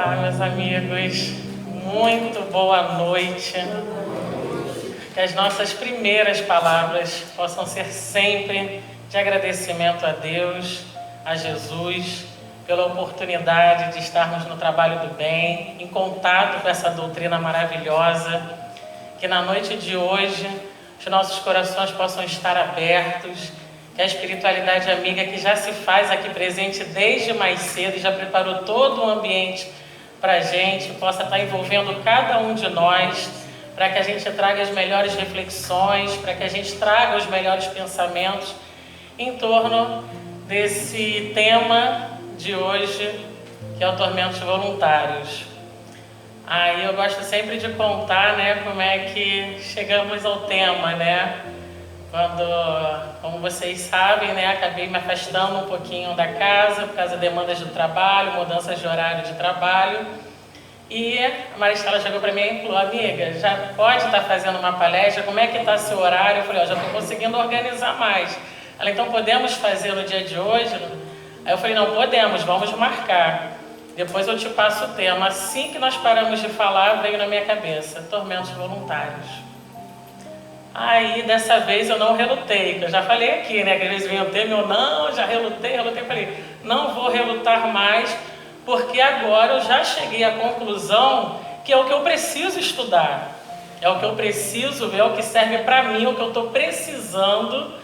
Olá, meus amigos, muito boa noite. Que as nossas primeiras palavras possam ser sempre de agradecimento a Deus, a Jesus, pela oportunidade de estarmos no trabalho do bem, em contato com essa doutrina maravilhosa, que na noite de hoje os nossos corações possam estar abertos, que a espiritualidade amiga que já se faz aqui presente desde mais cedo e já preparou todo o ambiente para a gente, possa estar envolvendo cada um de nós, para que a gente traga as melhores reflexões, para que a gente traga os melhores pensamentos em torno desse tema de hoje, que é o Tormentos Voluntários. Aí eu gosto sempre de contar, né, como é que chegamos ao tema, né? Como vocês sabem, né, acabei me afastando um pouquinho da casa por causa de demandas do trabalho, mudanças de horário de trabalho. E a Maristela chegou para mim e falou: amiga, já pode estar fazendo uma palestra? Como é que está seu horário? Eu falei: já estou conseguindo organizar mais. Ela: então podemos fazer no dia de hoje? Aí eu falei: não podemos, vamos marcar. Depois eu te passo o tema. Assim que nós paramos de falar, veio na minha cabeça: Tormentos Voluntários. Aí, dessa vez eu não relutei, que eu já falei aqui, né, que às vezes vinha o tema, eu não, já relutei, falei, não vou relutar mais, porque agora eu já cheguei à conclusão que é o que eu preciso estudar, é o que eu preciso ver, é o que serve para mim, o que eu estou precisando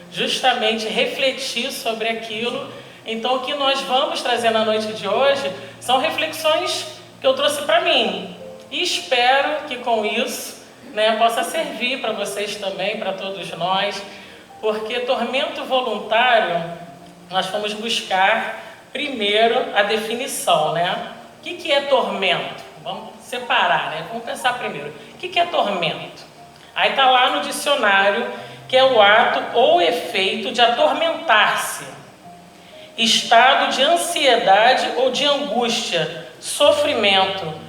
justamente refletir sobre aquilo. Então, o que nós vamos trazer na noite de hoje são reflexões que eu trouxe para mim, e espero que com isso, né, possa servir para vocês também, para todos nós, porque tormento voluntário, nós fomos buscar primeiro a definição, né? O que é tormento? Vamos separar, né? Vamos pensar primeiro. O que é tormento? Aí está lá no dicionário que é o ato ou efeito de atormentar-se, estado de ansiedade ou de angústia, sofrimento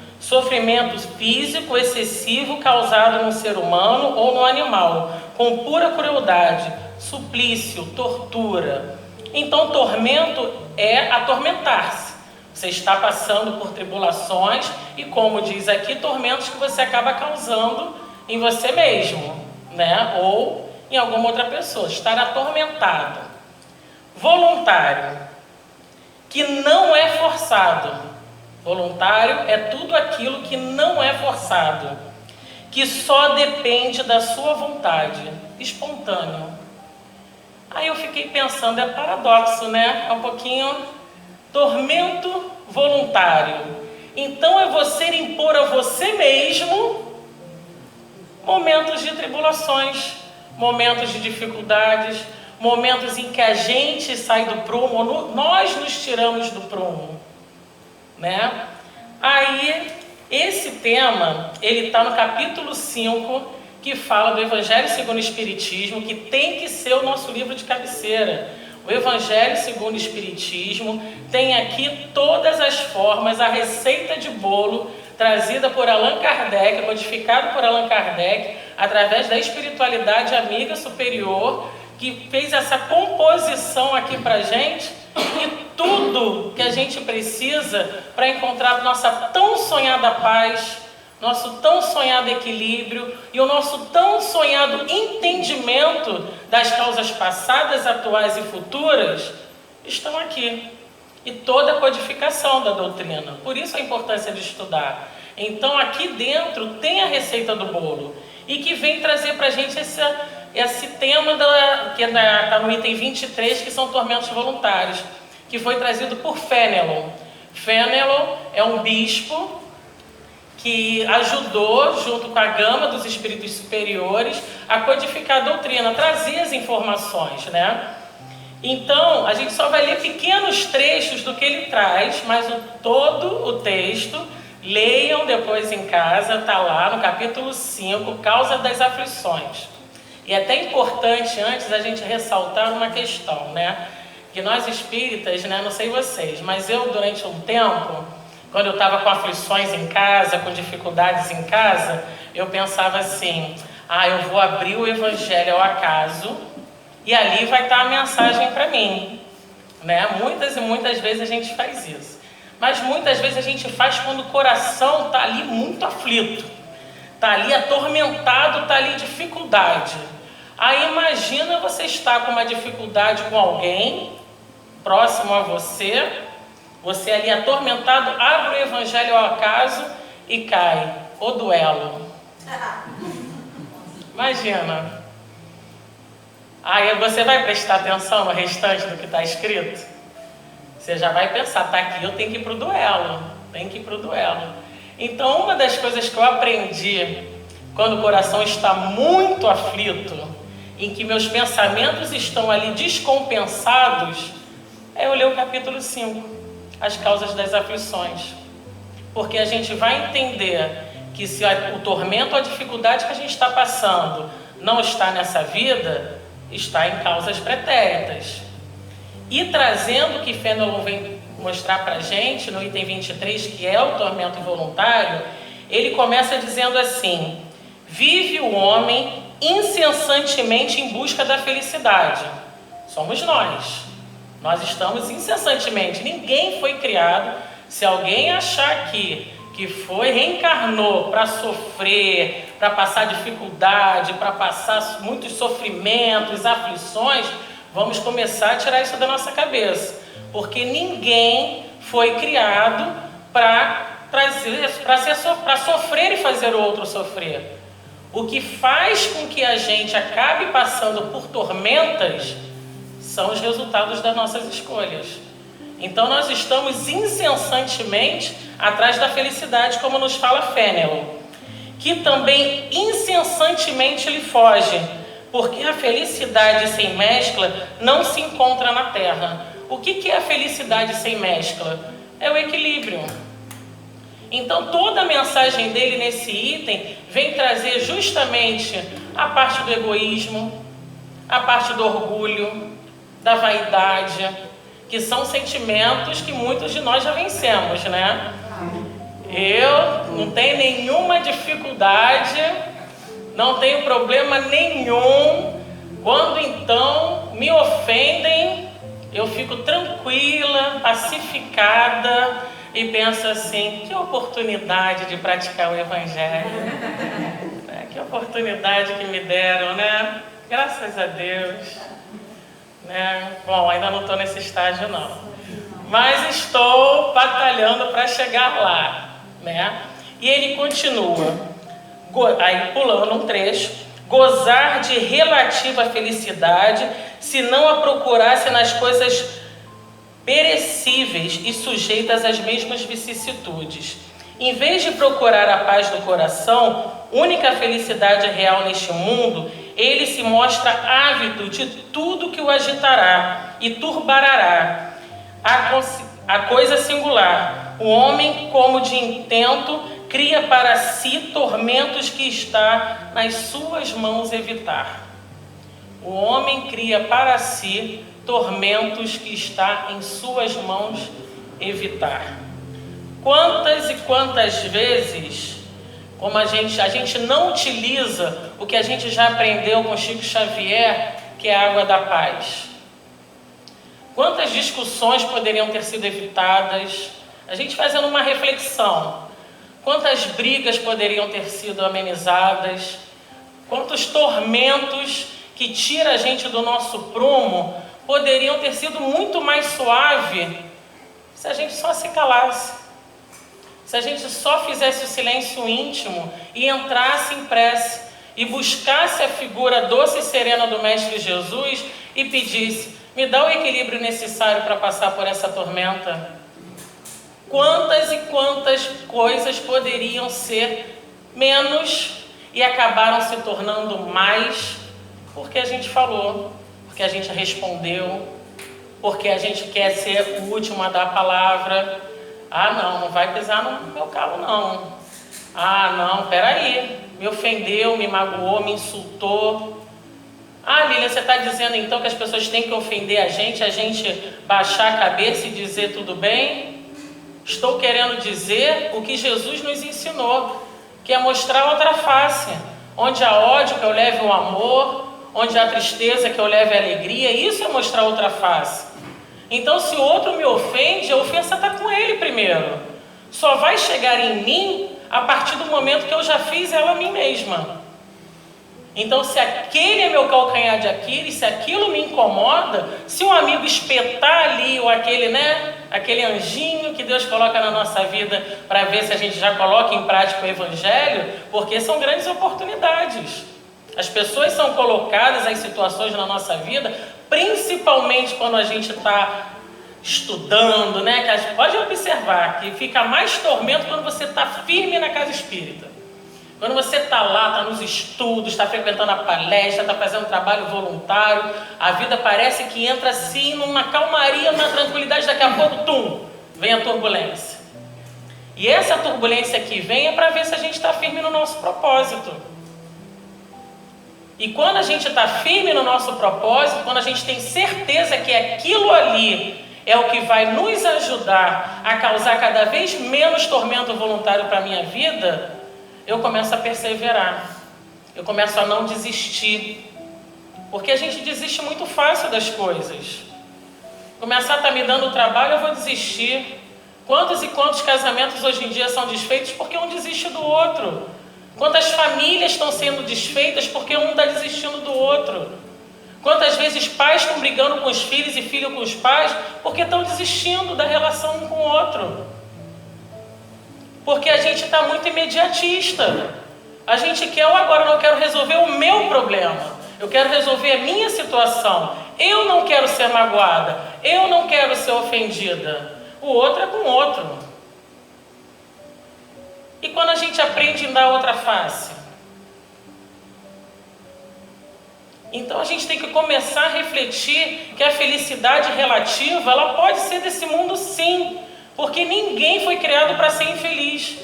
físico excessivo causado no ser humano ou no animal, com pura crueldade, suplício, tortura. Então, tormento é atormentar-se. Você está passando por tribulações e, como diz aqui, tormentos que você acaba causando em você mesmo, né? Ou em alguma outra pessoa. Estar atormentado. Voluntário, que não é forçado. Voluntário é tudo aquilo que não é forçado, que só depende da sua vontade, espontâneo. Aí eu fiquei pensando, é paradoxo, né? É um pouquinho tormento voluntário. Então é você impor a você mesmo momentos de tribulações, momentos de dificuldades, momentos em que a gente sai do prumo, nós nos tiramos do prumo, né? Aí, esse tema, ele está no capítulo 5, que fala do Evangelho segundo o Espiritismo, que tem que ser o nosso livro de cabeceira. O Evangelho segundo o Espiritismo tem aqui todas as formas, a receita de bolo, trazida por Allan Kardec, modificado por Allan Kardec, através da espiritualidade amiga superior, que fez essa composição aqui pra gente, e tudo que a gente precisa para encontrar nossa tão sonhada paz, nosso tão sonhado equilíbrio e o nosso tão sonhado entendimento das causas passadas, atuais e futuras, estão aqui. E toda a codificação da doutrina. Por isso a importância de estudar. Então aqui dentro tem a receita do bolo, e que vem trazer para a gente esse tema que está no item 23, que são tormentos voluntários, que foi trazido por Fénelon. Fénelon é um bispo que ajudou, junto com a gama dos espíritos superiores, a codificar a doutrina, trazer as informações, né? Então, a gente só vai ler pequenos trechos do que ele traz, mas todo o texto, leiam depois em casa, está lá no capítulo 5, Causa das Aflições. E é até importante, antes, a gente ressaltar uma questão, né? Que nós espíritas, né, não sei vocês, mas eu, durante um tempo, quando eu estava com aflições em casa, com dificuldades em casa, eu pensava assim: eu vou abrir o Evangelho ao acaso e ali vai estar a mensagem para mim, né? Muitas e muitas vezes a gente faz isso. mas muitas vezes a gente faz quando o coração está ali muito aflito, está ali atormentado, está ali dificuldade. Aí imagina você estar com uma dificuldade com alguém próximo a você, você ali atormentado, abre o evangelho ao acaso e cai. O duelo. Imagina. Aí você vai prestar atenção no restante do que está escrito? Você já vai pensar, tá aqui, eu tenho que ir para o duelo. Tem que ir para o duelo. Então, uma das coisas que eu aprendi quando o coração está muito aflito, em que meus pensamentos estão ali descompensados, é eu ler o capítulo 5, as causas das aflições. Porque a gente vai entender que se o tormento, a dificuldade que a gente está passando não está nessa vida, está em causas pretéritas. E trazendo o que Fenelon vem mostrar para a gente no item 23, que é o tormento voluntário, ele começa dizendo assim: vive o homem incessantemente em busca da felicidade. Somos nós. Nós estamos incessantemente. Ninguém foi criado. Se alguém achar que reencarnou para sofrer, para passar dificuldade, para passar muitos sofrimentos, aflições, vamos começar a tirar isso da nossa cabeça. Porque ninguém foi criado para sofrer e fazer o outro sofrer. O que faz com que a gente acabe passando por tormentas são os resultados das nossas escolhas. Então nós estamos incessantemente atrás da felicidade, como nos fala Fenelon, que também incessantemente lhe foge, porque a felicidade sem mescla não se encontra na terra. O que é a felicidade sem mescla? É o equilíbrio. Então toda a mensagem dele nesse item vem trazer justamente a parte do egoísmo, a parte do orgulho, da vaidade, que são sentimentos que muitos de nós já vencemos, né? Eu não tenho nenhuma dificuldade, não tenho problema nenhum. Quando então me ofendem, eu fico tranquila, pacificada e penso assim: que oportunidade de praticar o evangelho, que oportunidade que me deram, né? Graças a Deus. Bom, ainda não estou nesse estágio não, mas estou batalhando para chegar lá, né? E ele continua, aí pulando um trecho: gozar de relativa felicidade, se não a procurasse nas coisas perecíveis e sujeitas às mesmas vicissitudes. Em vez de procurar a paz do coração, única felicidade real neste mundo, ele se mostra ávido de tudo que o agitará e turbará. A coisa singular: o homem, como de intento, cria para si tormentos que está nas suas mãos evitar. O homem cria para si tormentos que está em suas mãos evitar. Quantas e quantas vezes, como a gente não utiliza o que a gente já aprendeu com Chico Xavier, que é a água da paz. Quantas discussões poderiam ter sido evitadas? A gente fazendo uma reflexão. Quantas brigas poderiam ter sido amenizadas? Quantos tormentos que tira a gente do nosso prumo poderiam ter sido muito mais suave se a gente só se calasse. Se a gente só fizesse o silêncio íntimo e entrasse em prece e buscasse a figura doce e serena do Mestre Jesus e pedisse: me dá o equilíbrio necessário para passar por essa tormenta. Quantas e quantas coisas poderiam ser menos e acabaram se tornando mais, porque a gente falou, porque a gente respondeu, porque a gente quer ser o último a dar a palavra. Ah, não vai pisar no meu calo, não. Ah, não, peraí, me ofendeu, me magoou, me insultou. Ah, Lilian, você está dizendo então que as pessoas têm que ofender a gente baixar a cabeça e dizer tudo bem? Estou querendo dizer o que Jesus nos ensinou, que é mostrar outra face. Onde há ódio, que eu leve o amor. Onde há tristeza, que eu leve a alegria. Isso é mostrar outra face. Então, se o outro me ofende, a ofensa está com ele primeiro. Só vai chegar em mim a partir do momento que eu já fiz ela a mim mesma. Então, se aquele é meu calcanhar de Aquiles, se aquilo me incomoda, se um amigo espetar ali, ou aquele anjinho que Deus coloca na nossa vida para ver se a gente já coloca em prática o Evangelho, porque são grandes oportunidades. As pessoas são colocadas em situações na nossa vida, principalmente quando a gente está estudando, né? Pode observar que fica mais tormento quando você está firme na casa espírita. Quando você está lá, está nos estudos, está frequentando a palestra, está fazendo trabalho voluntário, a vida parece que entra assim numa calmaria, numa tranquilidade, daqui a pouco, vem a turbulência. E essa turbulência que vem é para ver se a gente está firme no nosso propósito. E quando a gente está firme no nosso propósito, quando a gente tem certeza que aquilo ali é o que vai nos ajudar a causar cada vez menos tormento voluntário para a minha vida, eu começo a perseverar, eu começo a não desistir, porque a gente desiste muito fácil das coisas. Começar a estar me dando trabalho, eu vou desistir. Quantos e quantos casamentos hoje em dia são desfeitos porque um desiste do outro? Quantas famílias estão sendo desfeitas porque um está desistindo do outro? Quantas vezes pais estão brigando com os filhos e filhos com os pais porque estão desistindo da relação um com o outro? Porque a gente está muito imediatista. A gente quer o agora, eu não quero resolver o meu problema. Eu quero resolver a minha situação. Eu não quero ser magoada. Eu não quero ser ofendida. O outro é com o outro. E quando a gente aprende a dar outra face? Então a gente tem que começar a refletir que a felicidade relativa, ela pode ser desse mundo sim. Porque ninguém foi criado para ser infeliz.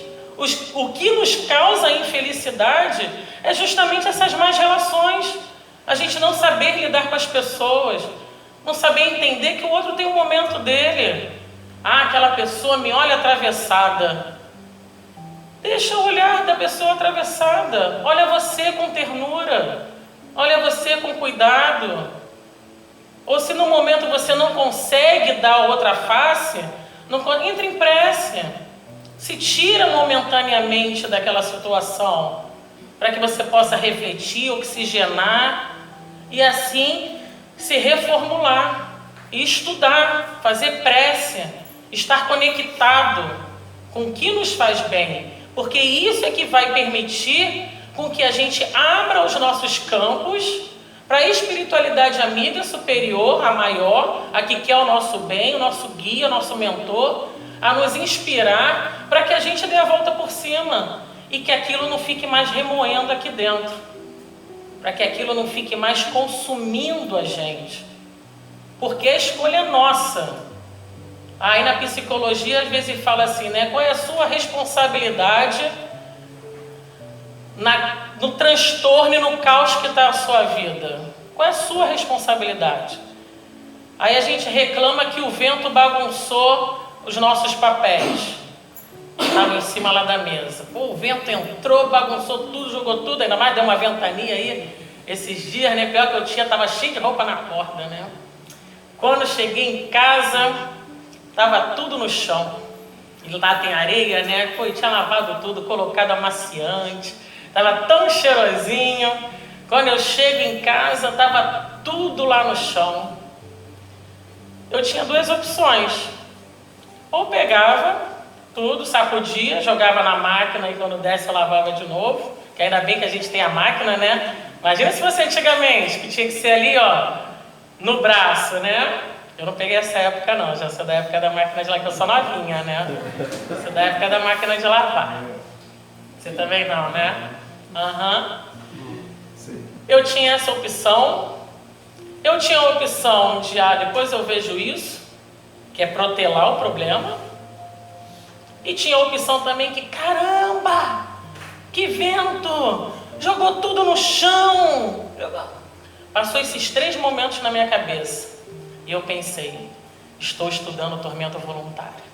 O que nos causa infelicidade é justamente essas más relações. A gente não saber lidar com as pessoas. Não saber entender que o outro tem um momento dele. Ah, aquela pessoa me olha atravessada. Deixa o olhar da pessoa atravessada. Olha você com ternura. Olha você com cuidado. Ou se no momento você não consegue dar outra face, entra em prece, se tira momentaneamente daquela situação, para que você possa refletir, oxigenar e assim se reformular e estudar, fazer prece, estar conectado com o que nos faz bem, porque isso é que vai permitir com que a gente abra os nossos campos para a espiritualidade amiga superior, a maior, a que quer o nosso bem, o nosso guia, o nosso mentor, a nos inspirar para que a gente dê a volta por cima e que aquilo não fique mais remoendo aqui dentro, para que aquilo não fique mais consumindo a gente, porque a escolha é nossa. Aí na psicologia às vezes fala assim, né? Qual é a sua responsabilidade no transtorno e no caos que está a sua vida? Qual é a sua responsabilidade? Aí a gente reclama que o vento bagunçou os nossos papéis. Estavam em cima lá da mesa. Pô, o vento entrou, bagunçou tudo, jogou tudo, ainda mais deu uma ventania aí. Esses dias, né? Pior que eu tinha, estava cheio de roupa na corda, né? Quando eu cheguei em casa, estava tudo no chão. E lá tem areia, né? Pô, eu tinha lavado tudo, colocado amaciante. Estava tão cheirosinho. Quando eu chego em casa, estava tudo lá no chão. Eu tinha duas opções. Ou pegava tudo, sacudia, jogava na máquina e quando desce eu lavava de novo. Que ainda bem que a gente tem a máquina, né? Imagina se fosse antigamente, que tinha que ser ali, ó, no braço, né? Eu não peguei essa época não, já sou da época da máquina de lavar, que eu sou novinha, né? Sou da época da máquina de lavar. Você também não, né? Eu tinha essa opção. Eu tinha a opção de, depois eu vejo isso, que é protelar o problema. E tinha a opção também que, caramba, que vento, jogou tudo no chão. Passou esses 3 momentos na minha cabeça. E eu pensei, estou estudando o tormento voluntário.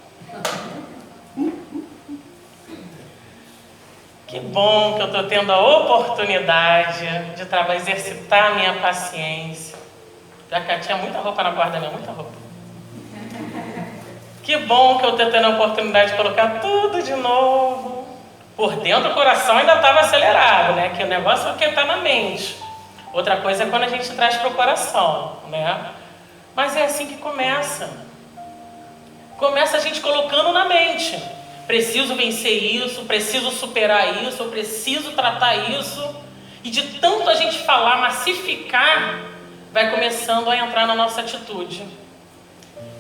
Que bom que eu estou tendo a oportunidade de exercitar a minha paciência. Já que tinha muita roupa na guarda, muita roupa. Que bom que eu estou tendo a oportunidade de colocar tudo de novo. Por dentro o coração ainda estava acelerado, né? Que o negócio é o que está na mente. Outra coisa é quando a gente traz para o coração, né? Mas é assim que começa. Começa a gente colocando na mente. Preciso vencer isso, preciso superar isso, eu preciso tratar isso. E de tanto a gente falar, massificar, vai começando a entrar na nossa atitude.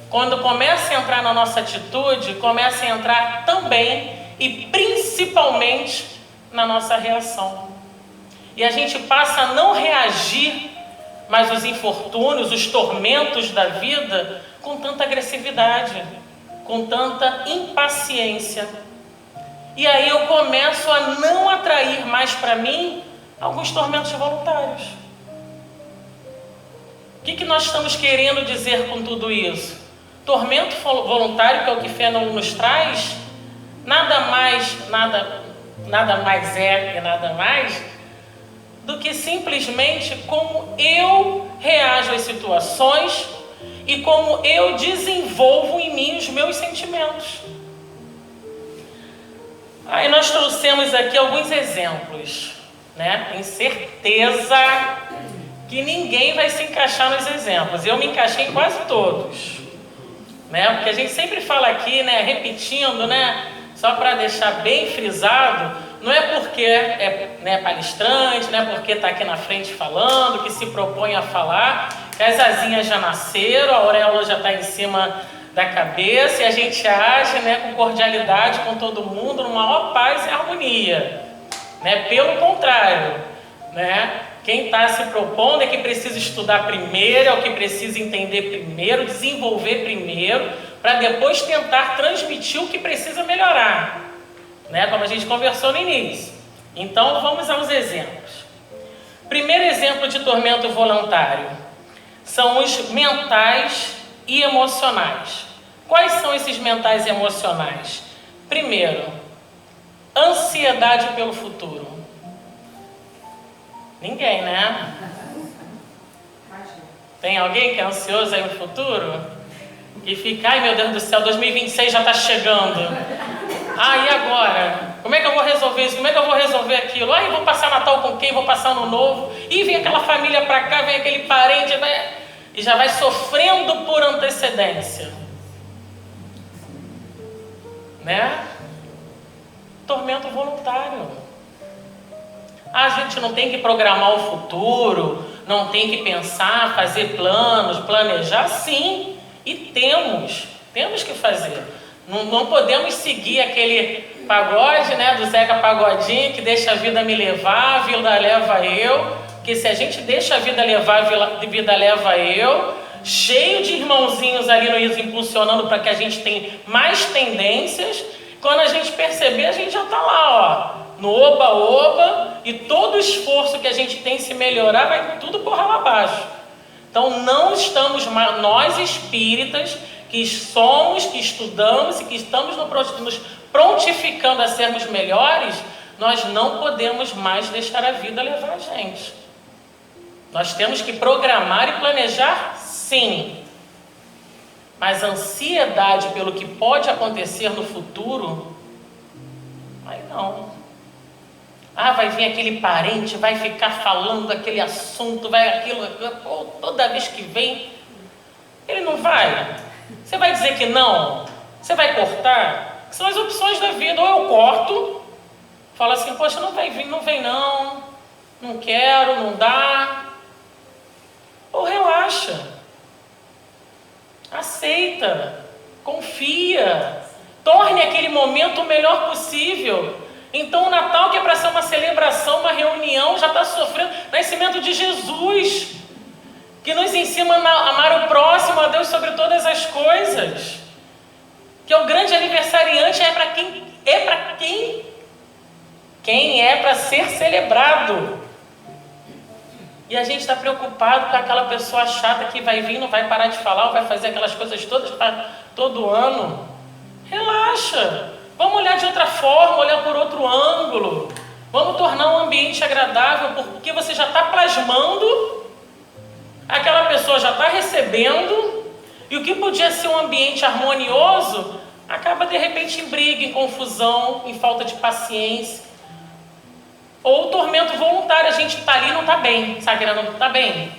Quando começa a entrar na nossa atitude, começa a entrar também e principalmente na nossa reação. E a gente passa a não reagir, mas os infortúnios, os tormentos da vida, com tanta agressividade, com tanta impaciência. E aí eu começo a não atrair mais para mim alguns tormentos voluntários. O que nós estamos querendo dizer com tudo isso? Tormento voluntário, que é o que Fenelon nos traz, nada mais é e nada mais do que simplesmente como eu reajo às situações e como eu desenvolvo em mim os meus sentimentos. Aí nós trouxemos aqui alguns exemplos, né? Tenho certeza que ninguém vai se encaixar nos exemplos. Eu me encaixei em quase todos, né? Porque a gente sempre fala aqui, né? Repetindo, né? Só para deixar bem frisado, não é porque é, né, palestrante, não é porque está aqui na frente falando, que se propõe a falar, que as asinhas já nasceram, a auréola já está em cima da cabeça e a gente age, né, com cordialidade com todo mundo, numa maior paz e harmonia, né? Pelo contrário, né? Quem está se propondo é que precisa estudar primeiro, é o que precisa entender primeiro, desenvolver primeiro, para depois tentar transmitir o que precisa melhorar, né? Como a gente conversou no início. Então vamos aos exemplos. Primeiro exemplo de tormento voluntário são os mentais e emocionais. Quais são esses mentais e emocionais? Primeiro, ansiedade pelo futuro. Ninguém, né? Tem alguém que é ansioso aí no futuro? E fica, ai meu Deus do céu, 2026 já está chegando. Ah, e agora? Como é que eu vou resolver isso? Como é que eu vou resolver aquilo? Ah, eu vou passar Natal com quem? Vou passar Ano Novo? E vem aquela família para cá, vem aquele parente, e já vai sofrendo por antecedência. Né? Tormento voluntário. A gente não tem que programar o futuro, não tem que pensar, fazer planos, planejar, sim. E temos que fazer. Não podemos seguir aquele pagode, né, do Zeca Pagodinho, que deixa a vida me levar, a vida leva eu. Porque se a gente deixa a vida levar, a vida leva eu, cheio de irmãozinhos ali nos impulsionando para que a gente tenha mais tendências, quando a gente perceber, a gente já está lá, ó, no oba-oba, e todo o esforço que a gente tem em se melhorar vai tudo por lá abaixo. Então não estamos mais, nós espíritas, que somos, que estudamos e que estamos nos prontificando a sermos melhores, nós não podemos mais deixar a vida levar a gente. Nós temos que programar e planejar, sim. Mas a ansiedade pelo que pode acontecer no futuro, aí não. Ah, vai vir aquele parente, vai ficar falando daquele assunto, vai aquilo, toda vez que vem, ele não vai. Você vai dizer que não? Você vai cortar? São as opções da vida. Ou eu corto, falo assim, poxa, não vai vir, não vem não, não quero, não dá. Ou relaxa, aceita, confia, torne aquele momento o melhor possível. Então o Natal, que é para ser uma celebração, uma reunião, já está sofrendo nascimento de Jesus, que nos ensina a amar o próximo, a Deus sobre todas as coisas, que é o grande aniversariante, é para quem é para ser celebrado. E a gente está preocupado com aquela pessoa chata que vai vir, não vai parar de falar, ou vai fazer aquelas coisas todas para todo ano. Relaxa, vamos olhar de outra forma, olhar por outro ângulo, vamos tornar um ambiente agradável, porque você já está plasmando, aquela pessoa já está recebendo, E o que podia ser um ambiente harmonioso, acaba de repente em briga, em confusão, em falta de paciência. Ou tormento voluntário, a gente está ali e não está bem, sabe? Não está bem.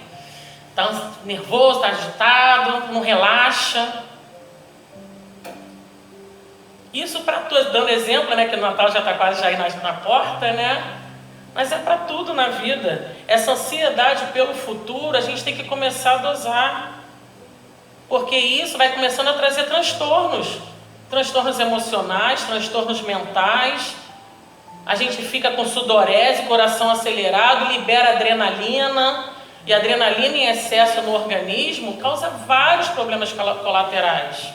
Está nervoso, está agitado, não relaxa. Isso para todos, dando exemplo, né? Que o Natal já está quase já aí na porta, né? Mas é para tudo na vida. Essa ansiedade pelo futuro, a gente tem que começar a dosar. Porque isso vai começando a trazer transtornos. Transtornos emocionais, transtornos mentais. A gente fica com sudorese, coração acelerado, libera adrenalina. E a adrenalina em excesso no organismo causa vários problemas colaterais.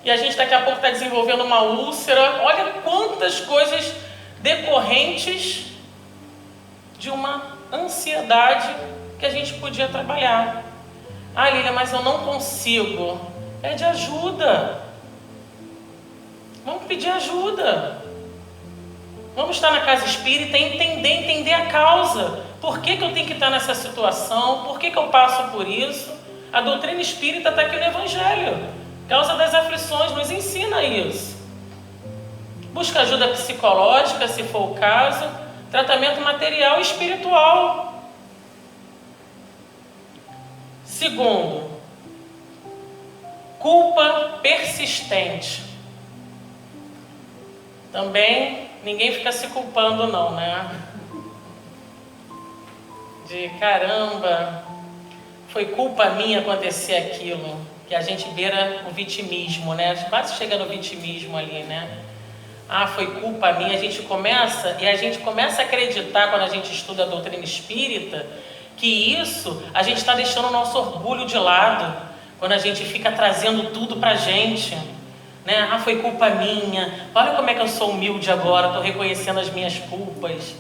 E a gente daqui a pouco está desenvolvendo uma úlcera. Olha quantas coisas decorrentes de uma ansiedade que a gente podia trabalhar. Ah, Lília, mas eu não consigo. Pede ajuda. Vamos pedir ajuda. Vamos estar na casa espírita e entender a causa. Por que eu tenho que estar nessa situação? Por que eu passo por isso? A doutrina espírita está aqui no Evangelho. Causa das aflições nos ensina isso. Busca ajuda psicológica, se for o caso. Tratamento material e espiritual. Segundo, culpa persistente. Também ninguém fica se culpando não, né? De caramba, foi culpa minha acontecer aquilo. Que a gente beira o vitimismo, né? Quase chega no vitimismo ali, né? Ah, foi culpa minha. A gente começa a acreditar, quando a gente estuda a doutrina espírita, que isso, a gente está deixando o nosso orgulho de lado, quando a gente fica trazendo tudo para a gente, né? Ah, foi culpa minha. Olha como é que eu sou humilde agora, estou reconhecendo as minhas culpas.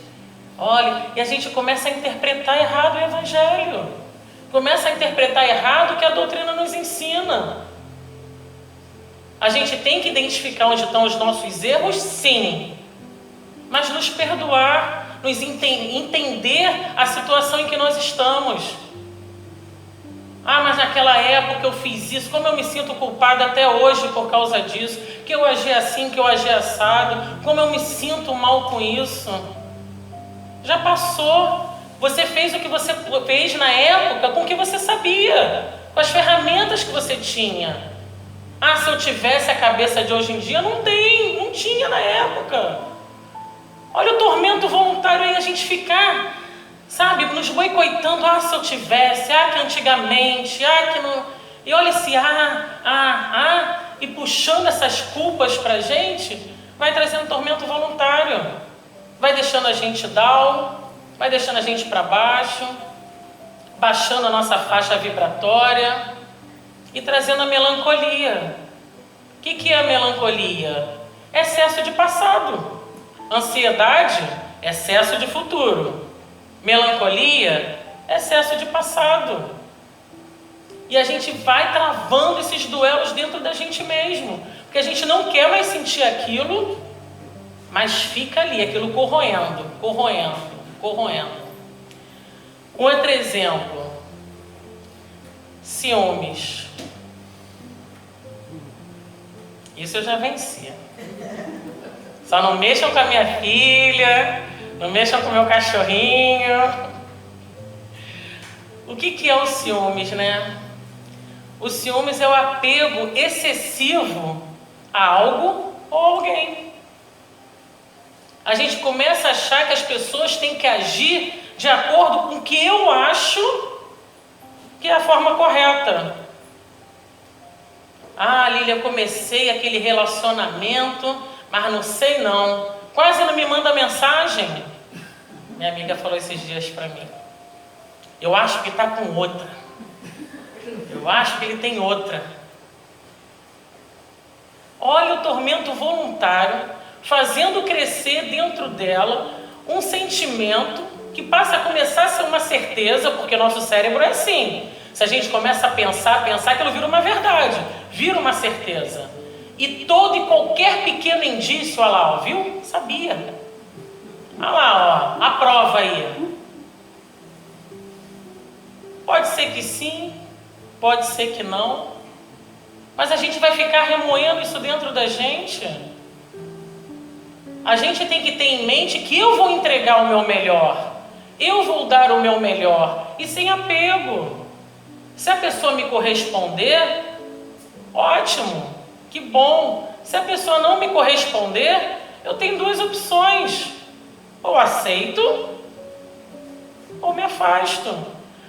Olha, e a gente começa a interpretar errado o Evangelho. Começa a interpretar errado o que a doutrina nos ensina. A gente tem que identificar onde estão os nossos erros, sim. Mas nos perdoar, nos entender a situação em que nós estamos. Ah, mas naquela época eu fiz isso, como eu me sinto culpada até hoje por causa disso, que eu agi assim, que eu agi assado, como eu me sinto mal com isso. Já passou. Você fez o que você fez na época com o que você sabia, com as ferramentas que você tinha. Ah, se eu tivesse a cabeça de hoje em dia, não tinha na época. Olha o tormento voluntário aí, a gente ficar, sabe, nos boicotando. Ah, se eu tivesse, ah, que antigamente, ah, que não... E olha esse e puxando essas culpas pra gente, vai trazendo tormento voluntário. Vai deixando a gente down, vai deixando a gente para baixo, baixando a nossa faixa vibratória e trazendo a melancolia. O que é a melancolia? Excesso de passado. Ansiedade, excesso de futuro. Melancolia, excesso de passado. E a gente vai travando esses duelos dentro da gente mesmo, porque a gente não quer mais sentir aquilo, mas fica ali, aquilo corroendo. Outro exemplo, ciúmes. Isso eu já venci. Só não mexam com a minha filha, não mexam com o meu cachorrinho. O que é o ciúmes, né? O ciúmes é o apego excessivo a algo ou alguém. A gente começa a achar que as pessoas têm que agir de acordo com o que eu acho que é a forma correta. Ah, Lília, comecei aquele relacionamento, mas não sei não. Quase não me manda mensagem. Minha amiga falou esses dias para mim. Eu acho que está com outra. Eu acho que ele tem outra. Olha o tormento voluntário fazendo crescer dentro dela um sentimento que passa a começar a ser uma certeza, porque nosso cérebro é assim. Se a gente começa a pensar, aquilo vira uma verdade, vira uma certeza. E todo e qualquer pequeno indício, olha lá, ó, viu? Sabia. Olha lá, ó, a prova aí. Pode ser que sim, pode ser que não. Mas a gente vai ficar remoendo isso dentro da gente? A gente tem que ter em mente que eu vou entregar o meu melhor. Eu vou dar o meu melhor. E sem apego. Se a pessoa me corresponder, ótimo, que bom. Se a pessoa não me corresponder, eu tenho duas opções. Ou aceito, ou me afasto.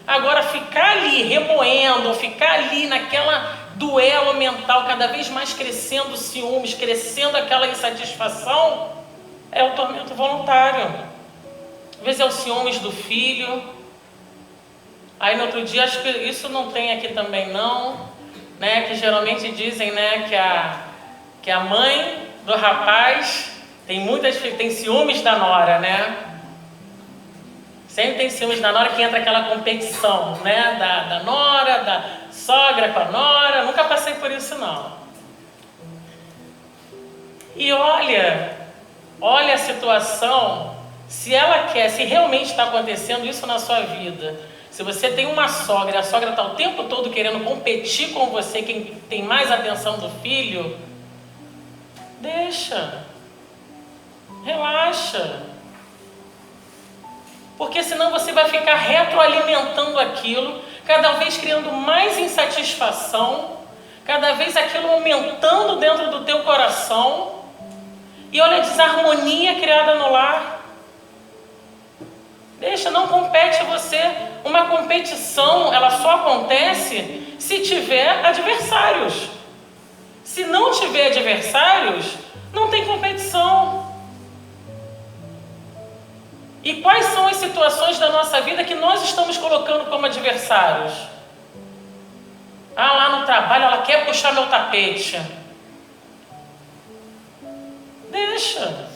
Agora, ficar ali remoendo, ficar ali naquela duelo mental, cada vez mais crescendo ciúmes, crescendo aquela insatisfação, é o tormento voluntário. Às vezes é o ciúmes do filho. Aí no outro dia, acho que isso não tem aqui também não, né? Que geralmente dizem, né, que a mãe do rapaz tem ciúmes da nora, né? Sempre tem ciúmes da nora, que entra aquela competição, né? Da nora, da sogra com a nora. Nunca passei por isso não. E olha a situação, se ela quer, se realmente está acontecendo isso na sua vida, se você tem uma sogra e a sogra está o tempo todo querendo competir com você, quem tem mais atenção do filho, deixa, relaxa. Porque senão você vai ficar retroalimentando aquilo, cada vez criando mais insatisfação, cada vez aquilo aumentando dentro do teu coração. E olha a desarmonia criada no lar. Deixa, não compete você. Uma competição, ela só acontece se tiver adversários. Se não tiver adversários, não tem competição. E quais são as situações da nossa vida que nós estamos colocando como adversários? Ah, lá no trabalho ela quer puxar meu tapete. Deixa.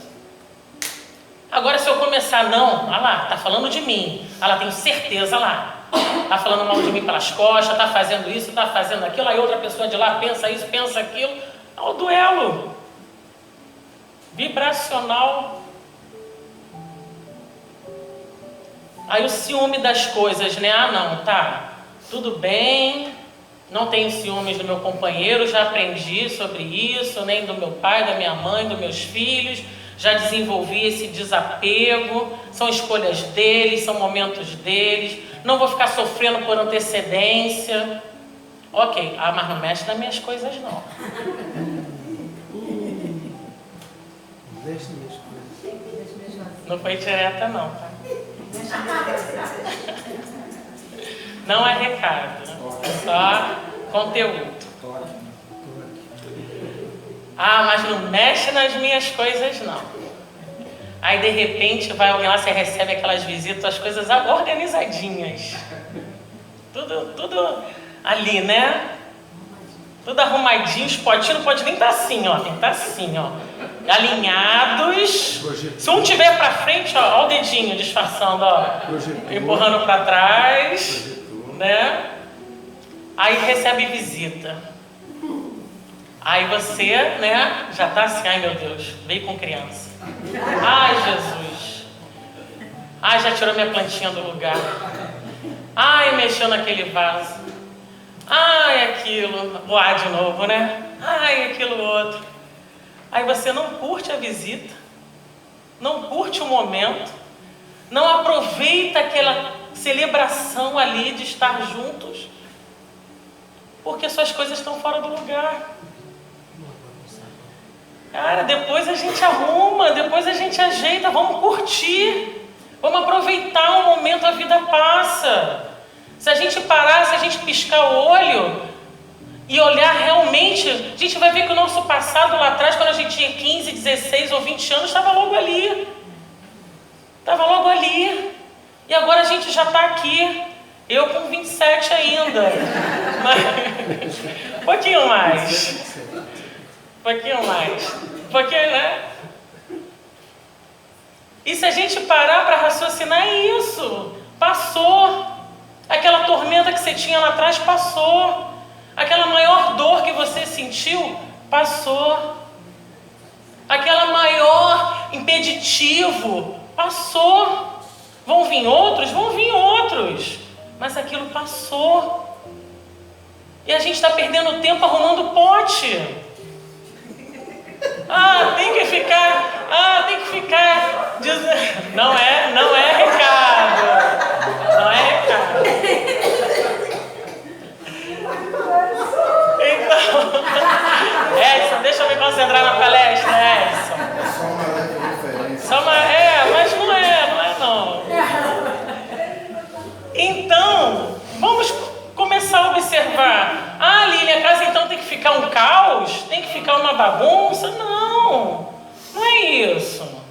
Agora se eu começar, não, olha lá, tá falando de mim. Ela tem certeza lá. Tá falando mal de mim pelas costas, tá fazendo isso, tá fazendo aquilo. Aí outra pessoa de lá pensa isso, pensa aquilo. É o duelo vibracional. Aí o ciúme das coisas, né? Ah, não, tá, tudo bem, não tenho ciúmes do meu companheiro, já aprendi sobre isso, nem do meu pai, da minha mãe, dos meus filhos, já desenvolvi esse desapego, são escolhas deles, são momentos deles, não vou ficar sofrendo por antecedência. Ok, mas não mexe nas minhas coisas não. Não foi direta não, tá? Não é recado, é só conteúdo. Ah, mas não mexe nas minhas coisas não. Aí de repente vai alguém lá, você recebe aquelas visitas, as coisas organizadinhas. Tudo ali, né? Tudo arrumadinho, os potinhos não pode nem estar assim, ó. Tem que estar assim, ó. Alinhados. Se um tiver para frente, ó o dedinho disfarçando, ó. Empurrando para trás, né? Aí recebe visita. Aí você, né, já tá assim, ai meu Deus, veio com criança. Ai Jesus. Ai, já tirou minha plantinha do lugar. Ai, mexeu naquele vaso. Ai, aquilo, voar de novo, né? Ai, aquilo outro. Aí você não curte a visita, não curte o momento, não aproveita aquela celebração ali de estar juntos, porque suas coisas estão fora do lugar. Cara, depois a gente arruma, depois a gente ajeita, vamos curtir, vamos aproveitar o momento, a vida passa. Se a gente parar, se a gente piscar o olho e olhar realmente, a gente vai ver que o nosso passado lá atrás, quando a gente tinha 15, 16 ou 20 anos, estava logo ali. Estava logo ali. E agora a gente já está aqui. Eu com 27 ainda. Mas, um pouquinho mais. Um pouquinho mais. Um pouquinho, né? E se a gente parar para raciocinar, é isso. Passou. Aquela tormenta que você tinha lá atrás passou. Aquela maior dor que você sentiu passou. Aquela maior impeditivo passou. Vão vir outros? Vão vir outros. Mas aquilo passou. E a gente está perdendo tempo arrumando pote. Tem que ficar dizendo. Não é recado. Não é recado. Então, Edson, deixa eu me concentrar na palestra, Edson. É só uma leve referência. Mas não é não. Então, vamos começar a observar. Lili, a casa então tem que ficar um caos? Tem que ficar uma bagunça? Não é isso.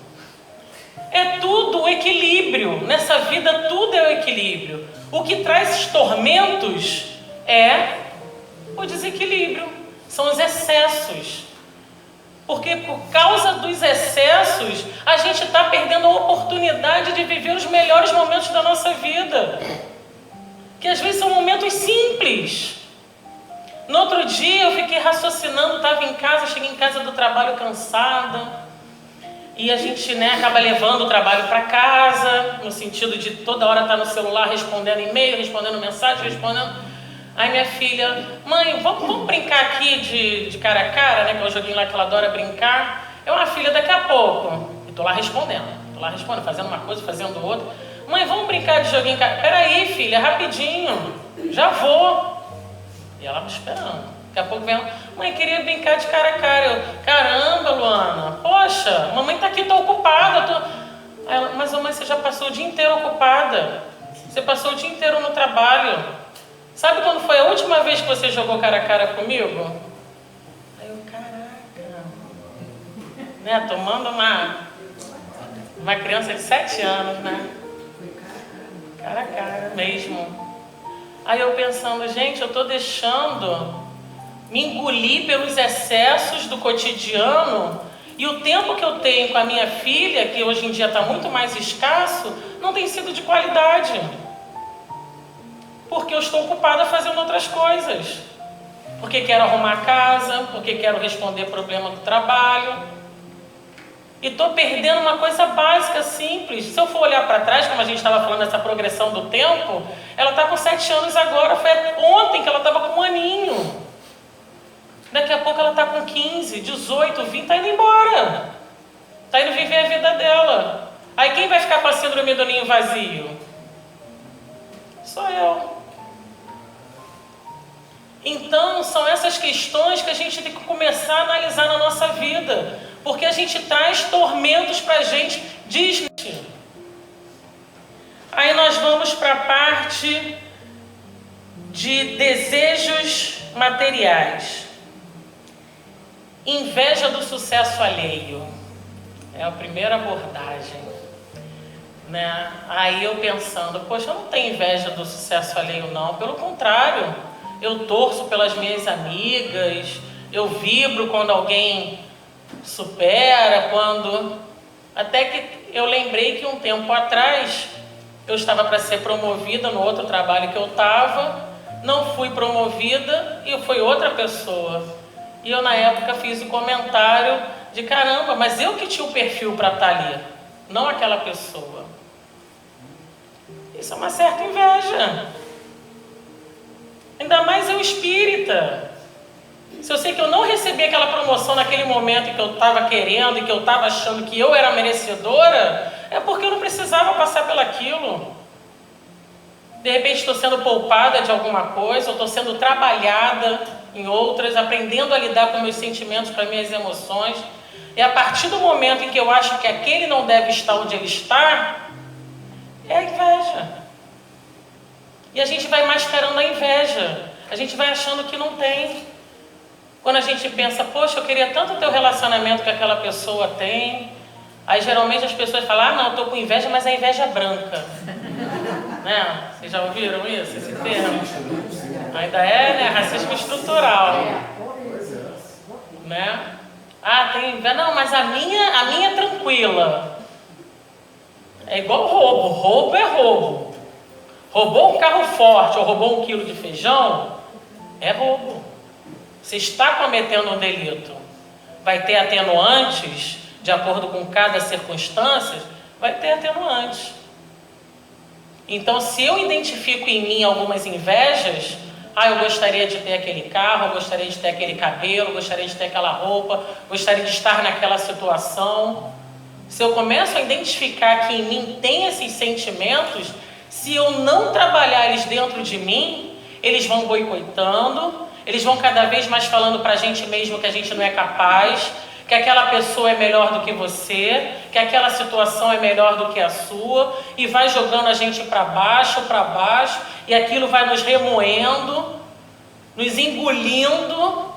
É tudo o equilíbrio. Nessa vida tudo é o equilíbrio. O que traz tormentos é o desequilíbrio, são os excessos. Porque por causa dos excessos, a gente está perdendo a oportunidade de viver os melhores momentos da nossa vida. Que às vezes são momentos simples. No outro dia eu fiquei raciocinando, estava em casa, cheguei em casa do trabalho cansada. E a gente acaba levando o trabalho para casa, no sentido de toda hora estar no celular respondendo e-mail, respondendo mensagem, respondendo... Aí minha filha, mãe, vamos brincar aqui de cara a cara, que é o joguinho lá que ela adora brincar. Filha, daqui a pouco. E tô lá respondendo, fazendo uma coisa, fazendo outra. Mãe, vamos brincar de joguinho cara. Peraí, filha, rapidinho, já vou. E ela me esperando. Daqui a pouco vem ela, mãe, queria brincar de cara a cara. Eu, caramba, Luana, poxa, mamãe tá aqui, tô ocupada. Aí ela, mas mãe, você já passou o dia inteiro ocupada. Você passou o dia inteiro no trabalho. Sabe quando foi a última vez que você jogou cara a cara comigo? Aí eu, caraca, tomando uma criança de 7 anos, cara a cara mesmo. Aí eu pensando, gente, eu tô deixando me engolir pelos excessos do cotidiano, e o tempo que eu tenho com a minha filha, que hoje em dia está muito mais escasso, não tem sido de qualidade. Porque eu estou ocupada fazendo outras coisas. Porque quero arrumar a casa, porque quero responder problema do trabalho. E estou perdendo uma coisa básica, simples. Se eu for olhar para trás, como a gente estava falando dessa progressão do tempo, ela está com 7 anos agora, foi ontem que ela estava com 1 aninho. Daqui a pouco ela está com 15, 18, 20, está indo embora. Está indo viver a vida dela. Aí quem vai ficar com a síndrome do ninho vazio? Sou eu. Então, são essas questões que a gente tem que começar a analisar na nossa vida, porque a gente traz tormentos para a gente. Aí nós vamos para a parte de desejos materiais. Inveja do sucesso alheio. É a primeira abordagem. Aí eu pensando, poxa, eu não tenho inveja do sucesso alheio não, pelo contrário. Eu torço pelas minhas amigas, eu vibro quando alguém supera, Até que eu lembrei que um tempo atrás, eu estava para ser promovida no outro trabalho que eu estava, não fui promovida e foi outra pessoa. E eu na época fiz o comentário de caramba, mas eu que tinha o perfil para estar ali, não aquela pessoa. Isso é uma certa inveja. Ainda mais eu espírita. Se eu sei que eu não recebi aquela promoção naquele momento que eu estava querendo e que eu estava achando que eu era merecedora, é porque eu não precisava passar pelaquilo. De repente estou sendo poupada de alguma coisa, ou estou sendo trabalhada em outras, aprendendo a lidar com meus sentimentos, com as minhas emoções. E a partir do momento em que eu acho que aquele não deve estar onde ele está, é a inveja. E a gente vai mascarando a inveja. A gente vai achando que não tem. Quando a gente pensa, poxa, eu queria tanto ter o relacionamento que aquela pessoa tem. Aí geralmente as pessoas falam, não, eu estou com inveja, mas é inveja branca. Vocês já ouviram isso, esse termo? Ainda é, racismo estrutural. Tem inveja. Não, mas a minha é tranquila. É igual roubo. Roubo é roubo. Roubou um carro forte ou roubou 1 quilo de feijão, é roubo. Você está cometendo um delito. Vai ter atenuantes, de acordo com cada circunstância, vai ter atenuantes. Então, se eu identifico em mim algumas invejas, eu gostaria de ter aquele carro, eu gostaria de ter aquele cabelo, eu gostaria de ter aquela roupa, gostaria de estar naquela situação. Se eu começo a identificar que em mim tem esses sentimentos, se eu não trabalhar eles dentro de mim, eles vão boicotando, eles vão cada vez mais falando para a gente mesmo que a gente não é capaz, que aquela pessoa é melhor do que você, que aquela situação é melhor do que a sua, e vai jogando a gente para baixo, e aquilo vai nos remoendo, nos engolindo,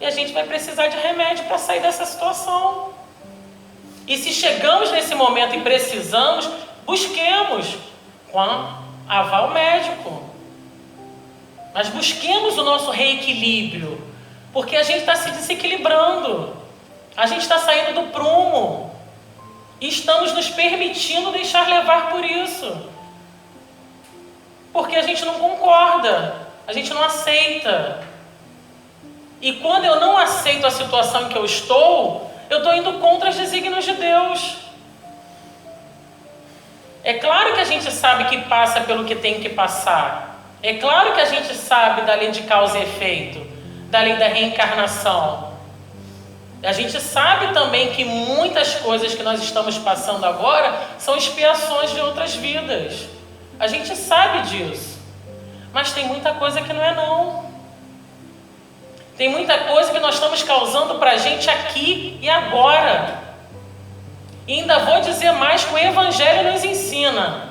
e a gente vai precisar de remédio para sair dessa situação. E se chegamos nesse momento e precisamos, busquemos com aval médico. Mas busquemos o nosso reequilíbrio, porque a gente está se desequilibrando, a gente está saindo do prumo, e estamos nos permitindo deixar levar por isso, porque a gente não concorda, a gente não aceita. E quando eu não aceito a situação em que eu estou indo contra os desígnios de Deus. É claro que a gente sabe que passa pelo que tem que passar. É claro que a gente sabe da lei de causa e efeito, da lei da reencarnação. A gente sabe também que muitas coisas que nós estamos passando agora são expiações de outras vidas. A gente sabe disso. Mas tem muita coisa que não é não. Tem muita coisa que nós estamos causando para a gente aqui e agora. E ainda vou dizer mais que o Evangelho nos ensina.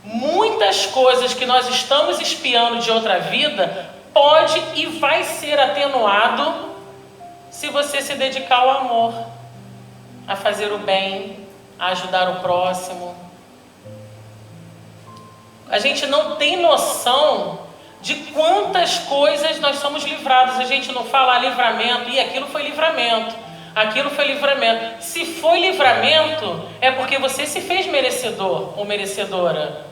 Muitas coisas que nós estamos expiando de outra vida pode e vai ser atenuado se você se dedicar ao amor, a fazer o bem, a ajudar o próximo. A gente não tem noção de quantas coisas nós somos livrados. A gente não fala livramento, e aquilo foi livramento, aquilo foi livramento. Se foi livramento, é porque você se fez merecedor ou merecedora.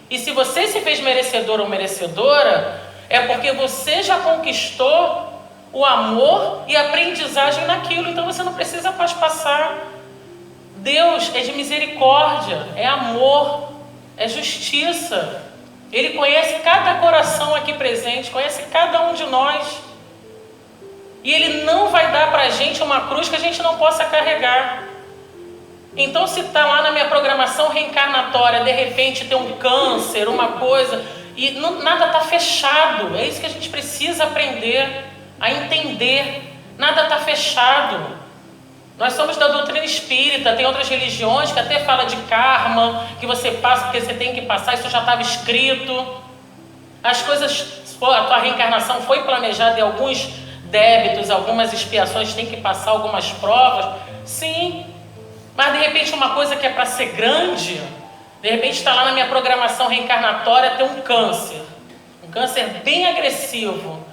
E se você se fez merecedor ou merecedora, é porque você já conquistou o amor e a aprendizagem naquilo. Então você não precisa mais passar. Deus é de misericórdia, é amor, é justiça. Ele conhece cada coração aqui presente, conhece cada um de nós. E Ele não vai dar para a gente uma cruz que a gente não possa carregar. Então, se está lá na minha programação reencarnatória, de repente tem um câncer, uma coisa, e nada está fechado. É isso que a gente precisa aprender a entender. Nada está fechado. Nós somos da doutrina espírita, tem outras religiões que até fala de karma, que você passa porque você tem que passar, isso já estava escrito. As coisas, a tua reencarnação foi planejada em alguns débitos, algumas expiações, tem que passar algumas provas. Sim, mas de repente uma coisa que é para ser grande, de repente está lá na minha programação reencarnatória, tem um câncer bem agressivo.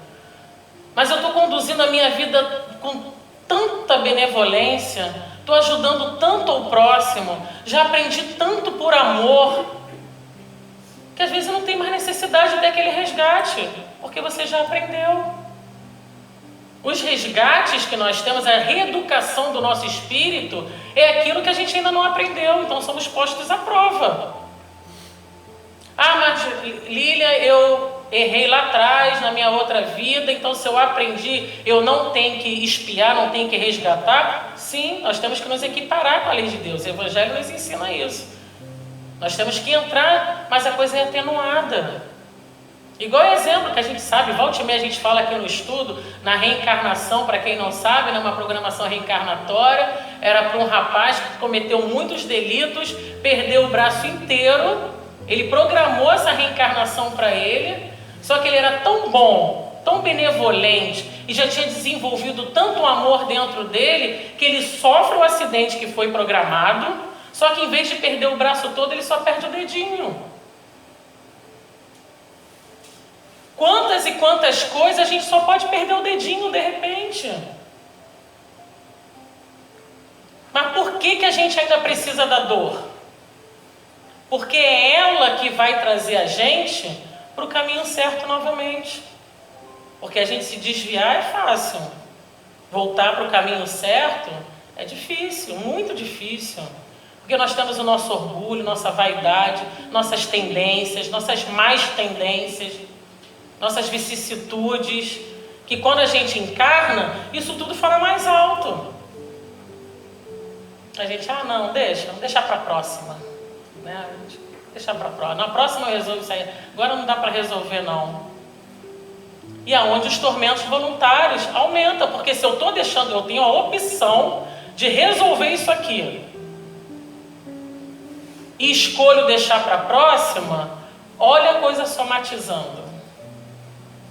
Mas eu estou conduzindo a minha vida com tanta benevolência, estou ajudando tanto ao próximo, já aprendi tanto por amor, que às vezes não tem mais necessidade de ter aquele resgate, porque você já aprendeu. Os resgates que nós temos, a reeducação do nosso espírito, é aquilo que a gente ainda não aprendeu, então somos postos à prova. Mas Lília, eu errei lá atrás, na minha outra vida, então se eu aprendi, eu não tenho que expiar, não tenho que resgatar. Sim, nós temos que nos equiparar com a lei de Deus, o Evangelho nos ensina isso. Nós temos que entrar, mas a coisa é atenuada. Igual exemplo que a gente sabe, volta e meia a gente fala aqui no estudo, na reencarnação, para quem não sabe, numa programação reencarnatória, era para um rapaz que cometeu muitos delitos, perdeu o braço inteiro. Ele programou essa reencarnação para ele, só que ele era tão bom, tão benevolente e já tinha desenvolvido tanto amor dentro dele, que ele sofre o acidente que foi programado, só que em vez de perder o braço todo, ele só perde o dedinho. Quantas e quantas coisas a gente só pode perder o dedinho de repente. Mas por que a gente ainda precisa da dor? Porque é ela que vai trazer a gente para o caminho certo novamente. Porque a gente se desviar é fácil. Voltar para o caminho certo é difícil, muito difícil. Porque nós temos o nosso orgulho, nossa vaidade, nossas tendências, nossas más tendências, nossas vicissitudes, que quando a gente encarna, isso tudo fala mais alto. A gente, não, deixa para a próxima, né? Deixa para a próxima. Na próxima eu resolvo isso aí. Agora não dá para resolver, não. E aonde os tormentos voluntários aumentam, porque se eu estou deixando, eu tenho a opção de resolver isso aqui e escolho deixar para a próxima, olha a coisa somatizando,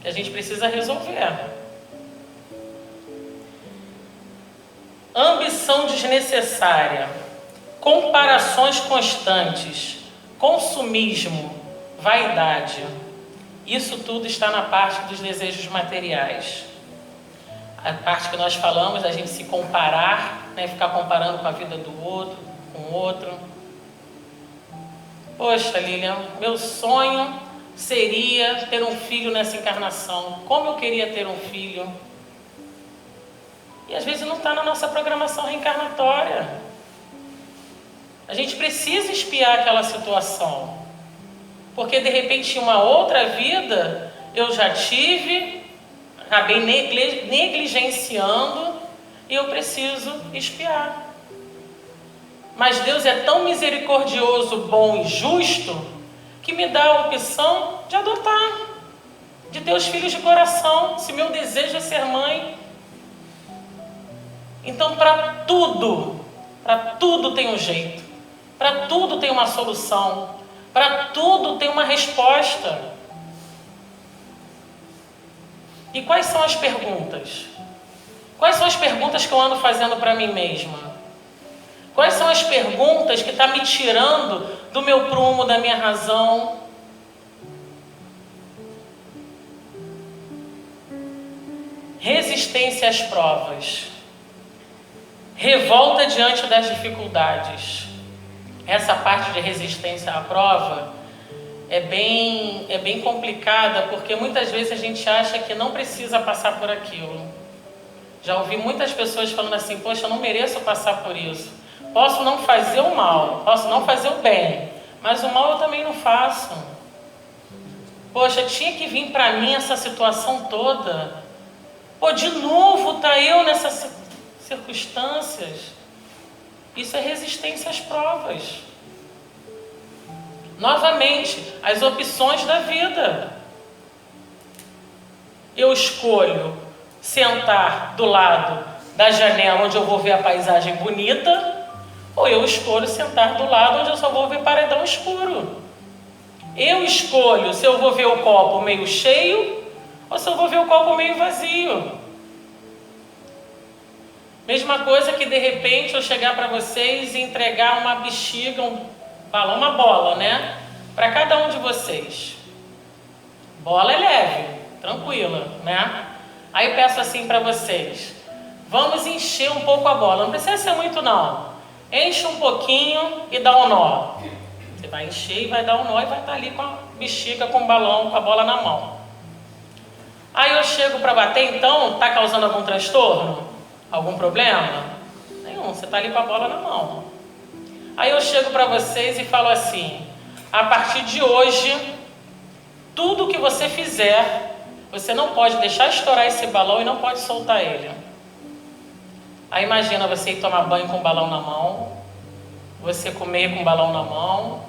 que a gente precisa resolver. Ambição desnecessária, comparações constantes, consumismo, vaidade. Isso tudo está na parte dos desejos materiais. A parte que nós falamos da gente se comparar, né, ficar comparando com a vida do outro, com o outro. Poxa, Lilian, meu sonho seria ter um filho nessa encarnação. Como eu queria ter um filho. E às vezes não está na nossa programação reencarnatória. A gente precisa espiar aquela situação. Porque de repente em uma outra vida eu já tive, acabei negligenciando e eu preciso espiar. Mas Deus é tão misericordioso, bom e justo que me dá a opção de adotar, de ter os filhos de coração, se meu desejo é ser mãe. Então para tudo tem um jeito, para tudo tem uma solução. Para tudo tem uma resposta. E quais são as perguntas? Quais são as perguntas que eu ando fazendo para mim mesma? Quais são as perguntas que estão me tirando do meu prumo, da minha razão? Resistência às provas. Revolta diante das dificuldades. Essa parte de resistência à prova é bem complicada, porque muitas vezes a gente acha que não precisa passar por aquilo. Já ouvi muitas pessoas falando assim, poxa, eu não mereço passar por isso. Posso não fazer o mal, posso não fazer o bem, mas o mal eu também não faço. Poxa, tinha que vir para mim essa situação toda. Pô, de novo tá eu nessas circunstâncias. Isso é resistência às provas. Novamente, as opções da vida. Eu escolho sentar do lado da janela onde eu vou ver a paisagem bonita, ou eu escolho sentar do lado onde eu só vou ver paredão escuro. Eu escolho se eu vou ver o copo meio cheio ou se eu vou ver o copo meio vazio. Mesma coisa que de repente eu chegar para vocês e entregar uma bexiga, um balão, uma bola, né? Para cada um de vocês. Bola é leve, tranquila, né? Aí peço assim para vocês, vamos encher um pouco a bola, não precisa ser muito não. Enche um pouquinho e dá um nó. Você vai encher e vai dar um nó e vai estar ali com a bexiga, com o balão, com a bola na mão. Aí eu chego para bater, então, está causando algum transtorno? Algum problema? Nenhum, você está ali com a bola na mão. Aí eu chego para vocês e falo assim, a partir de hoje, tudo que você fizer, você não pode deixar estourar esse balão e não pode soltar ele. Aí imagina você ir tomar banho com o balão na mão, você comer com o balão na mão,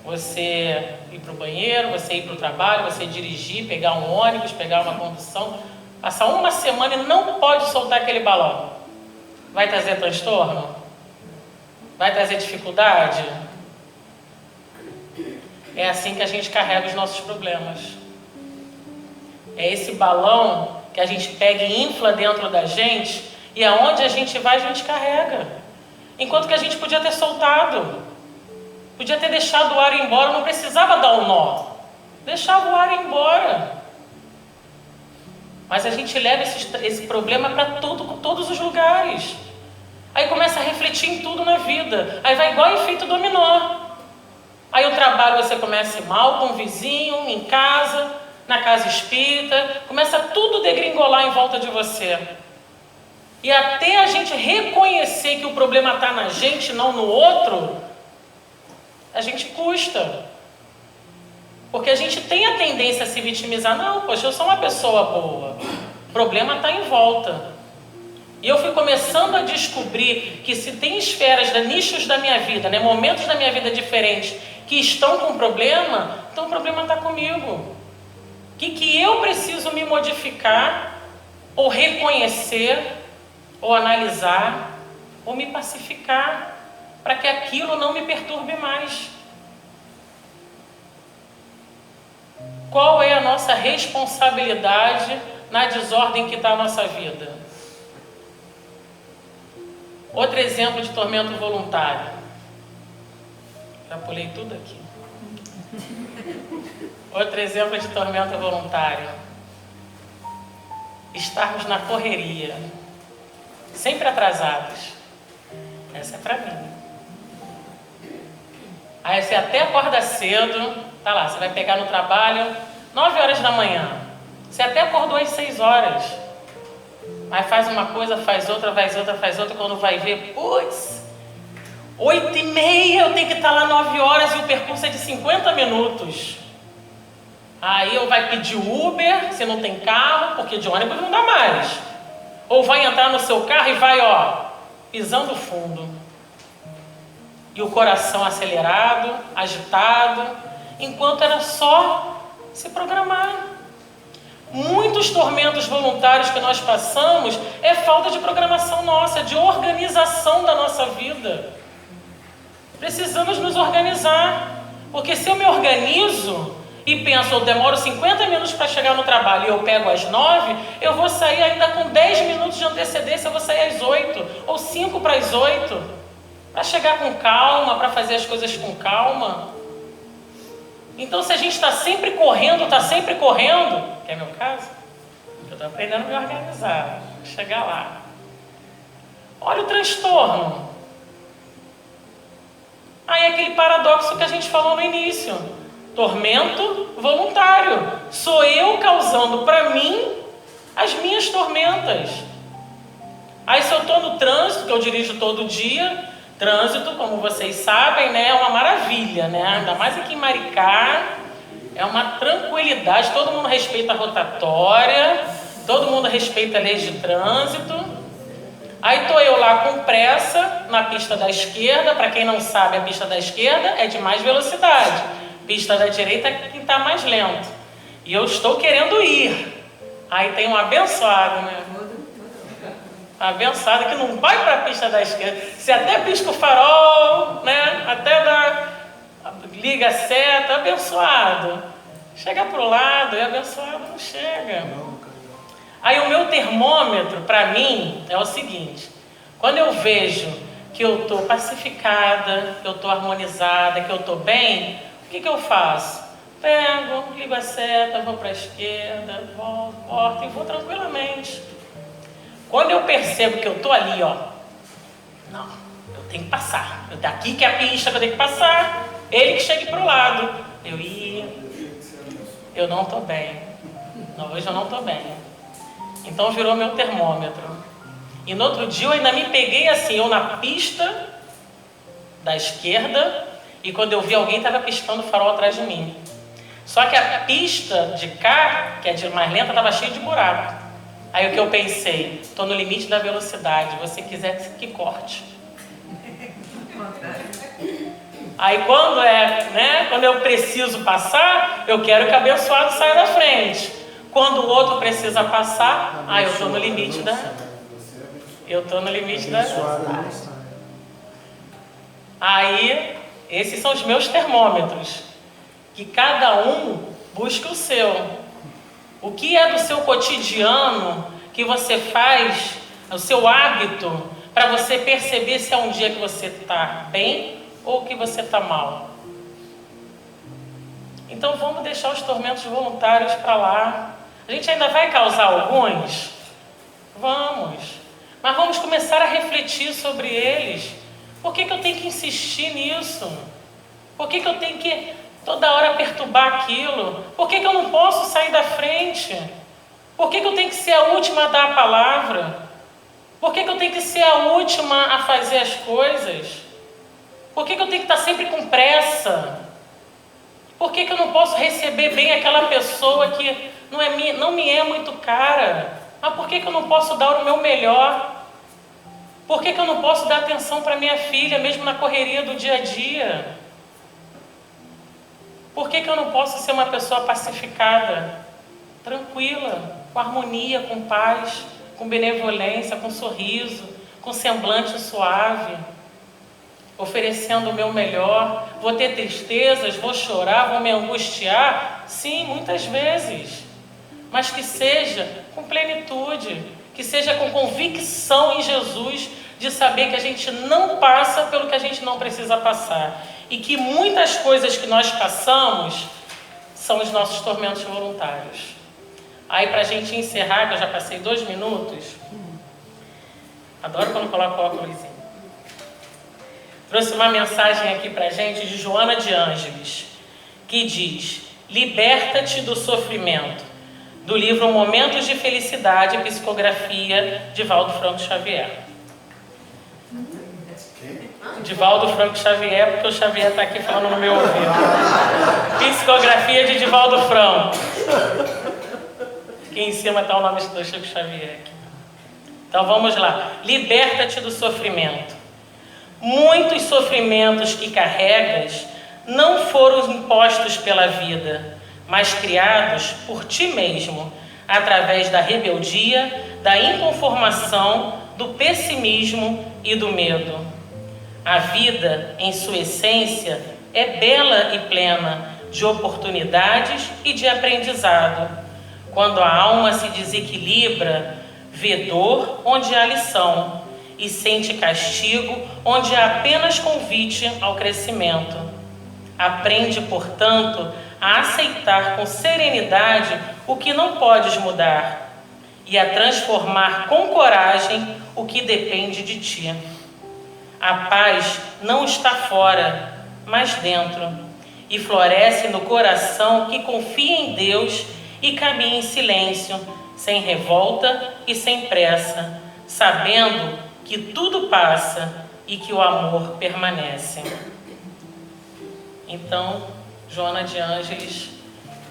você ir para o banheiro, você ir para o trabalho, você dirigir, pegar um ônibus, pegar uma condução, passar uma semana e não pode soltar aquele balão. Vai trazer transtorno? Vai trazer dificuldade? É assim que a gente carrega os nossos problemas. É esse balão que a gente pega e infla dentro da gente, e aonde a gente vai, a gente carrega. Enquanto que a gente podia ter soltado, podia ter deixado o ar ir embora, não precisava dar um nó. Deixava o ar ir embora. Mas a gente leva esse problema para todos os lugares. Aí começa a refletir em tudo na vida. Aí vai igual efeito dominó. Aí o trabalho você começa mal com o vizinho, em casa, na casa espírita. Começa tudo degringolar em volta de você. E até a gente reconhecer que o problema está na gente, não no outro, a gente custa. Porque a gente tem a tendência a se vitimizar. Não, poxa, eu sou uma pessoa boa. O problema está em volta. E eu fui começando a descobrir que se tem esferas, nichos da minha vida, né, momentos da minha vida diferentes, que estão com problema, então o problema está comigo. O que eu preciso me modificar, ou reconhecer, ou analisar, ou me pacificar, para que aquilo não me perturbe mais. Qual é a nossa responsabilidade na desordem que está a nossa vida? Outro exemplo de tormento voluntário. Já pulei tudo aqui. Outro exemplo de tormento voluntário. Estarmos na correria, sempre atrasados. Essa é para mim. Aí você até acorda cedo, tá lá, você vai pegar no trabalho 9 horas da manhã. Você até acordou às 6 horas. Aí faz uma coisa, faz outra, quando vai ver, putz, 8h30, eu tenho que estar lá 9 horas e o percurso é de 50 minutos. Aí eu vai pedir Uber, se não tem carro, porque de ônibus não dá mais. Ou vai entrar no seu carro e vai, pisando fundo. E o coração acelerado, agitado, enquanto era só se programar. Muitos tormentos voluntários que nós passamos é falta de programação nossa, de organização da nossa vida. Precisamos nos organizar, porque se eu me organizo e penso, eu demoro 50 minutos para chegar no trabalho e eu pego às 9, eu vou sair ainda com 10 minutos de antecedência, eu vou sair às 8, ou 5 para as 8, para chegar com calma, para fazer as coisas com calma. Então, se a gente está sempre correndo, que é meu caso, eu estou aprendendo a me organizar, chegar lá. Olha o transtorno. Aí é aquele paradoxo que a gente falou no início. Tormento voluntário. Sou eu causando para mim as minhas tormentas. Aí se eu estou no trânsito, que eu dirijo todo dia, trânsito, como vocês sabem, né, é uma maravilha, né? Ainda mais aqui em Maricá, é uma tranquilidade, todo mundo respeita a rotatória, todo mundo respeita a lei de trânsito. Aí estou eu lá com pressa, na pista da esquerda. Para quem não sabe, a pista da esquerda é de mais velocidade, pista da direita é quem está mais lento. E eu estou querendo ir. Aí tem um abençoado, né? Abençoado que não vai para a pista da esquerda. Você até pisca o farol, né? Até liga a seta, abençoado. Chega para o lado e abençoado não chega. Aí o meu termômetro, para mim, é o seguinte. Quando eu vejo que eu estou pacificada, que eu estou harmonizada, que eu estou bem, o que eu faço? Pego, ligo a seta, vou para a esquerda, volto e vou tranquilamente. Quando eu percebo que eu estou ali, não, eu tenho que passar. Daqui que é a pista que eu tenho que passar, ele que chegue para o lado. Eu não estou bem. Não, hoje eu não estou bem. Então virou meu termômetro. E no outro dia eu ainda me peguei assim, eu na pista da esquerda, e quando eu vi alguém estava piscando o farol atrás de mim. Só que a pista de cá, que é de mais lenta, estava cheia de buraco. Aí o que eu pensei, estou no limite da velocidade, se você quiser que corte. Aí quando eu preciso passar, eu quero que o abençoado saia da frente. Quando o outro precisa passar, eu estou no limite da... Eu estou no limite da... Aí, esses são os meus termômetros. Que cada um busque o seu. O que é do seu cotidiano que você faz, o seu hábito, para você perceber se é um dia que você está bem ou que você está mal? Então vamos deixar os tormentos voluntários para lá. A gente ainda vai causar alguns? Vamos. Mas vamos começar a refletir sobre eles. Por que eu tenho que insistir nisso? Por que eu tenho que toda hora perturbar aquilo? Por que eu não posso sair da frente? Por que eu tenho que ser a última a dar a palavra? Por que eu tenho que ser a última a fazer as coisas? Por que eu tenho que estar sempre com pressa? Por que eu não posso receber bem aquela pessoa que não me é muito cara? Mas por que eu não posso dar o meu melhor? Por que eu não posso dar atenção para minha filha, mesmo na correria do dia a dia? Por que eu não posso ser uma pessoa pacificada, tranquila, com harmonia, com paz, com benevolência, com sorriso, com semblante suave, oferecendo o meu melhor? Vou ter tristezas, vou chorar, vou me angustiar? Sim, muitas vezes. Mas que seja com plenitude, que seja com convicção em Jesus, de saber que a gente não passa pelo que a gente não precisa passar. E que muitas coisas que nós passamos são os nossos tormentos voluntários. Aí, para a gente encerrar, que eu já passei 2 minutos, adoro quando coloco o óculosinho. Trouxe uma mensagem aqui para a gente de Joana de Ângeles, que diz: liberta-te do sofrimento, do livro Momentos de Felicidade e Psicografia, de Divaldo Franco Xavier. Divaldo Franco Xavier, porque o Xavier está aqui falando no meu ouvido. Psicografia de Divaldo Franco. Aqui em cima está o nome do Chico Xavier. Então vamos lá. Liberta-te do sofrimento. Muitos sofrimentos que carregas não foram impostos pela vida, mas criados por ti mesmo, através da rebeldia, da inconformação, do pessimismo e do medo. A vida, em sua essência, é bela e plena de oportunidades e de aprendizado. Quando a alma se desequilibra, vê dor onde há lição e sente castigo onde há apenas convite ao crescimento. Aprende, portanto, a aceitar com serenidade o que não podes mudar e a transformar com coragem o que depende de ti. A paz não está fora, mas dentro, e floresce no coração que confia em Deus e caminha em silêncio, sem revolta e sem pressa, sabendo que tudo passa e que o amor permanece. Então, Joana de Ângeles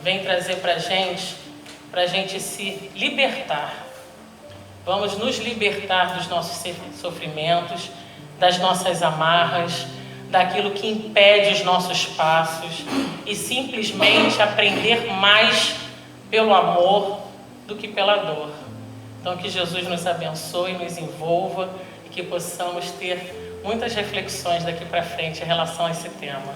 vem trazer para a gente se libertar. Vamos nos libertar dos nossos sofrimentos, das nossas amarras, daquilo que impede os nossos passos e simplesmente aprender mais pelo amor do que pela dor. Então que Jesus nos abençoe, nos envolva e que possamos ter muitas reflexões daqui para frente em relação a esse tema.